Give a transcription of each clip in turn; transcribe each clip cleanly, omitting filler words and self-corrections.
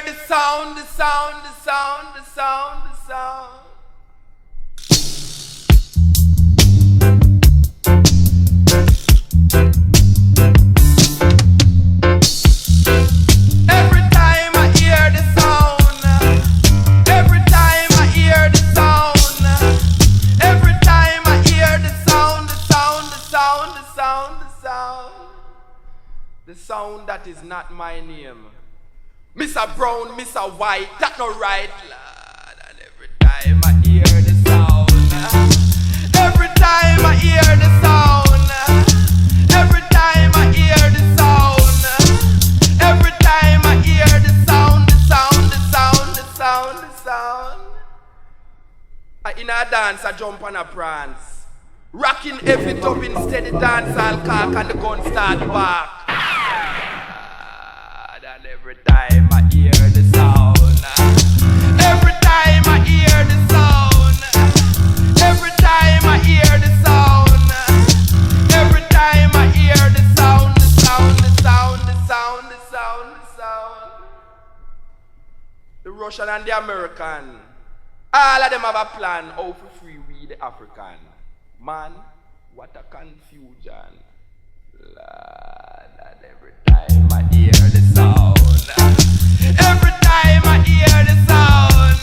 the sound, the sound, the sound, the sound, the sound. Every time I hear the sound, every time I hear the sound, every time I hear the sound, the sound, the sound, the sound, the sound, the sound that is not my name. Mr. Brown, Mr. White, that no right, lad. And every time I hear the sound, every time I hear the sound, every time I hear the sound, every time I hear the sound, the sound, the sound, the sound, the sound. In a dance, I jump on a prance, rocking every top instead the dance I'll cock and the gun start back. And every time I hear the sound, every time I hear the sound, every time I hear the sound, every time I hear the sound, the sound, the sound, the sound, the sound, the sound. The Russian and the American, all of them have a plan how to free we the African. Man, what a confusion. Lord, and every time I hear the sound, every time I hear the sound,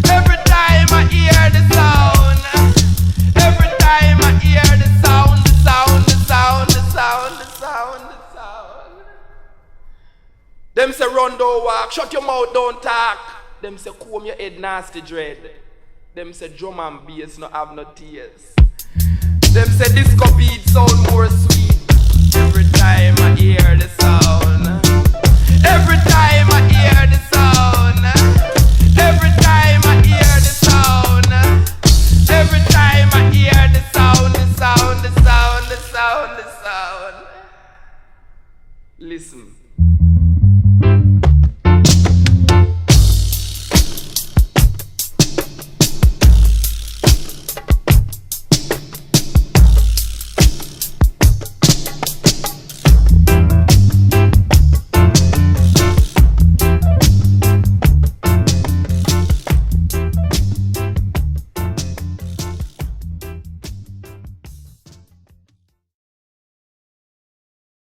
every time I hear the sound, every time I hear the sound, the sound, the sound, the sound, the sound, the sound. Them say run, don't walk, shut your mouth, don't talk. Them say comb your head, nasty dread. Them say drum and bass no have no tears. Them say disco beat sound more sweet. Every time I hear the sound,